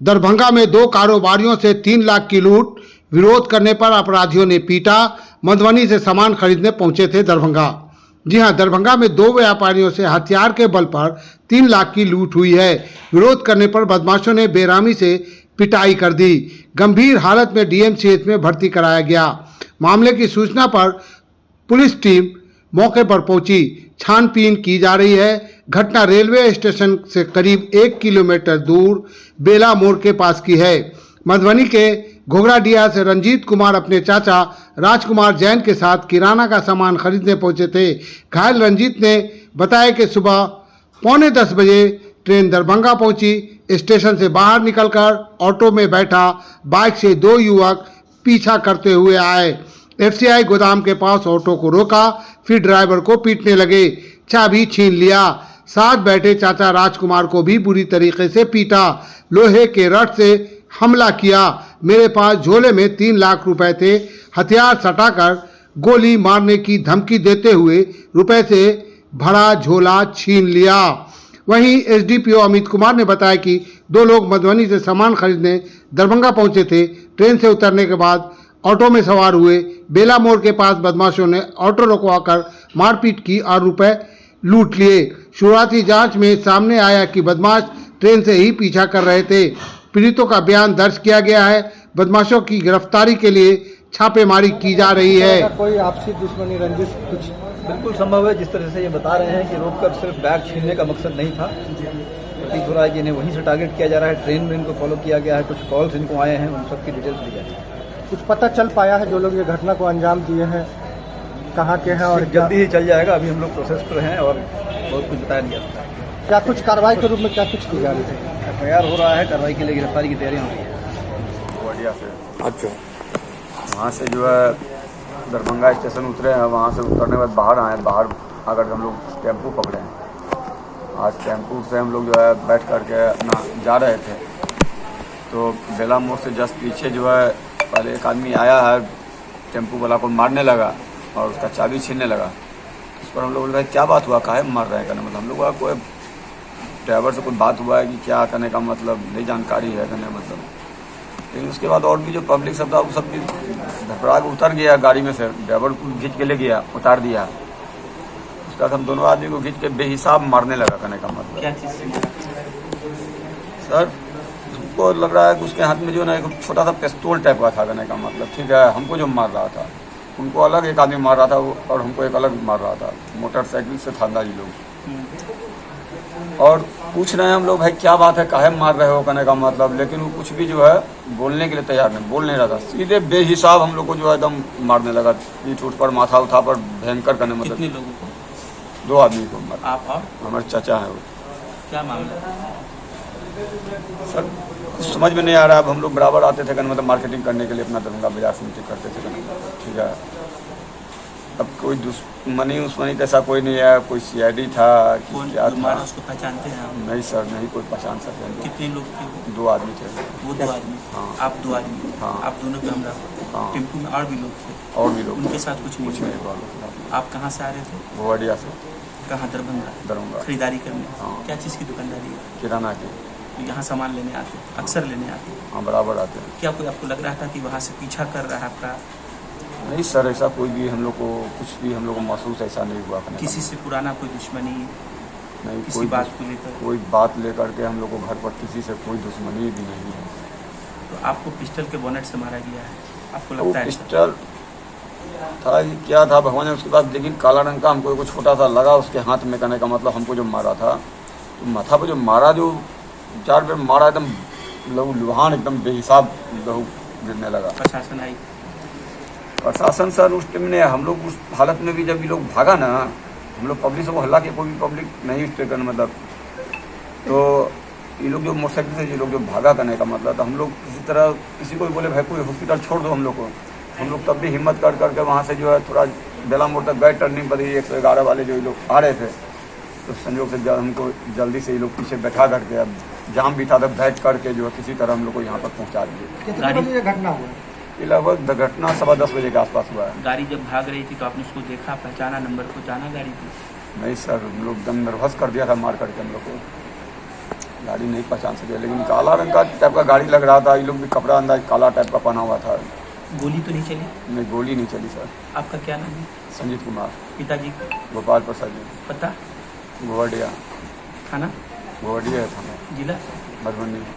दरभंगा में दो कारोबारियों से 3 लाख की लूट, विरोध करने पर अपराधियों ने पीटा। मधुबनी से सामान खरीदने पहुंचे थे दरभंगा। जी हां, दरभंगा में दो व्यापारियों से हथियार के बल पर 3 लाख की लूट हुई है। विरोध करने पर बदमाशों ने बेरहमी से पिटाई कर दी। गंभीर हालत में डीएमसीएच में भर्ती कराया गया। मामले की सूचना पर पुलिस टीम मौके पर पहुंची, छानबीन की जा रही है। घटना रेलवे स्टेशन से करीब 1 किलोमीटर दूर बेला मोड़ के पास की है। मधुबनी के घोघराडीहा से रंजीत कुमार अपने चाचा राजकुमार जैन के साथ किराना का सामान खरीदने पहुंचे थे। घायल रंजीत ने बताया कि सुबह 9:45 बजे ट्रेन दरभंगा पहुंची। स्टेशन से बाहर निकलकर ऑटो में बैठा बाइक से दो युवक पीछा करते हुए आए। एफसीआई गोदाम के पास ऑटो को रोका, फिर ड्राइवर को पीटने लगे, चाबी छीन लिया। साथ बैठे चाचा राजकुमार को भी बुरी तरीके से पीटा, लोहे के रड से हमला किया। मेरे पास झोले में 3 लाख रुपए थे। हथियार सटाकर गोली मारने की धमकी देते हुए रुपए से भरा झोला छीन लिया। वहीं एसडीपीओ अमित कुमार ने बताया कि दो लोग मधुबनी से सामान खरीदने दरभंगा पहुंचे थे। ट्रेन से उतरने के बाद ऑटो में सवार हुए। बेला मोड़ के पास बदमाशों ने ऑटो रुकवाकर मारपीट की और रुपए लूट लिए। शुरुआती जांच में सामने आया कि बदमाश ट्रेन से ही पीछा कर रहे थे। पीड़ितों का बयान दर्ज किया गया है। बदमाशों की गिरफ्तारी के लिए छापेमारी की जा रही है। कोई आपसी दुश्मनी रंजिश कुछ? बिल्कुल संभव है। जिस तरह से ये बता रहे हैं कि रोककर सिर्फ बैग छीनने का मकसद नहीं था, प्रतीत हो रहा है कि इन्हें वहीं से टारगेट किया जा रहा है। ट्रेन में इनको फॉलो किया गया है, कुछ कॉल्स इनको आए हैं, उन सबकी डिटेल्स ली जा रही है। कुछ पता चल पाया है जो लोग ये घटना को अंजाम दिए हैं कहाँ के हैं? और जल्दी ही चल जाएगा। अभी हम लोग प्रोसेस पर हैं और बहुत कुछ बताया नहीं जा सकता। क्या कुछ कार्रवाई के रूप में क्या कुछ की जा रही है? FIR हो रहा है, कार्रवाई के लिए गिरफ्तारी की तैयारियां हो रही है। बढ़िया से अच्छा, वहाँ से जो है दरभंगा स्टेशन उतरे हैं। वहाँ से उतरने के बाद बाहर आए। बाहर आकर हम लोग टेम्पू पकड़े हैं। आज टेम्पू से हम लोग जो है बैठ करके अपना जा रहे थे, तो बेला मोड़ से जस्ट पीछे जो है पहले एक आदमी आया है, टेम्पू वाला को मारने लगा और उसका चाबी छीनने लगा। उस पर हम लोग बोले भाई क्या बात हुआ, काहे मार रहे हैं? कहने मतलब हम लोग का कोई ड्राइवर से कोई बात हुआ है कि क्या, करने का मतलब नहीं जानकारी है, कहने मतलब। लेकिन उसके बाद और भी जो पब्लिक सब था वो सब भी धपड़ा के उतर गया गाड़ी में से। ड्राइवर को खींच के ले गया, उतार दिया। उसके बाद हम दोनों आदमी को खींच के बेहिसाब मारने लगा, कहने का मतलब। क्या चीज़ से? सर हमको लग रहा है कि उसके हाथ में जो ना एक छोटा सा पिस्तौल टाइप का था, कहने का मतलब। ठीक है, हमको जो मार रहा था उनको अलग एक आदमी मार रहा था और हमको एक अलग मार रहा था। मोटरसाइकिल से था अंदाजी लोग और पूछ रहे हैं हम लोग भाई क्या बात है, काहे मार रहे हो, कहने का मतलब। लेकिन वो कुछ भी जो है बोलने के लिए तैयार नहीं, बोल नहीं रहा था। सीधे बेहिसाब हम लोग को जो है एकदम मारने लगा, पीठ उठ पर, माथा उठा पर, भयंकर करने मतलब। कितने लोगों को? 2 आदमी को मार। आप और हमारे चाचा है वो। क्या मामला? सर कुछ समझ में नहीं आ रहा। अब हम लोग बराबर आते थे, मतलब मार्केटिंग करने के लिए अपना दरभंगा बाजार समिति करते थे, ठीक है। अब कोई दुश्मनी उस्मनी ऐसा कोई नहीं है, कोई सीआईडी था कि क्या था, उसको पहचानते हैं आप? नहीं सर, नहीं कोई पहचान सकते हैं। कितने लोग थे? 2 आदमी थे। वो 2 आदमी? हाँ। आप 2 आदमी? हाँ। आप दोनों पे हमला? हाँ। टेम्पू में और भी लोग थे? और भी लोग उनके साथ कुछ कुछ नहीं नहीं हुआ? हुआ। आप कहाँ से आ रहे थे? घोघराडीहा से कहाँ? दरभंगा? दरभंगा खरीदारी करने? हाँ। क्या चीज़ की दुकानदारी है? किराना की। यहाँ सामान लेने आते? अक्सर लेने आते? हाँ, बराबर आते हैं। क्या कोई आपको लग रहा था कि वहाँ से पीछा कर रहा है आपका? नहीं सर, ऐसा कोई भी हम लोग को कुछ भी हम लोग को महसूस ऐसा नहीं हुआ। किसी से पुराना कोई दुश्मनी? नहीं, किसी कोई बात को लेकर? कोई बात लेकर के हम लोग को घर पर किसी से कोई दुश्मनी भी नहीं है। तो आपको पिस्टल के बोनेट से मारा गया है, आपको वो लगता है? पिस्टल था कि क्या था भगवान ने उसके बाद, लेकिन काला रंग का हमको कुछ छोटा सा लगा उसके हाथ में, कहने का मतलब। हमको जो मारा था तो माथा पर जो मारा, जो 4 बार मारा, एकदम लहू लुहान, एकदम बेहिसाब लहू गिरने लगा। प्रशासन आई? प्रशासन सर उस टाइम ने, हम लोग उस हालत में भी जब ये लोग भागा ना, हम लोग पब्लिक से वो हल्ला के, कोई भी पब्लिक नहीं उस करने मतलब। तो ये लोग जो मोटरसाइकिल से ये लोग जो भागा, करने का मतलब, तो हम लोग किसी तरह किसी को भी बोले भाई कोई हॉस्पिटल छोड़ दो हम लोग को। हम लोग तब भी हिम्मत कर करके वहाँ से जो है थोड़ा बेला मोड़ तक गए। टर्निंग पर 111 वाले जो ये लोग आ रहे थे, तो संयोग से हमको जल्दी से ये लोग पीछे बैठा करके, अब जाम भी था तब बैठ करके जो है किसी तरह हम लोग को यहाँ पर पहुँचा दिए। कितने बजे ये घटना हुआ? ये लगभग घटना 10:15 बजे के आसपास हुआ है। गाड़ी जब भाग रही थी तो आपने उसको देखा, पहचाना, नंबर को जाना गाड़ी की? नहीं सर, हम लोग एकदम नर्वस कर दिया था मार करके हम लोग को। गाड़ी नहीं पहचान सके, लेकिन काला रंग का टाइप का गाड़ी लग रहा था। ये लोग भी कपड़ा अंदाज काला टाइप का पहना हुआ था। गोली तो नहीं चली? नहीं, गोली नहीं चली सर। आपका क्या नाम है? संजीत कुमार। पिताजी का गोपाल प्रसाद जी। पता? गोवडिया। थाना? गोवडिया है थाना, जिला? मधुबनी।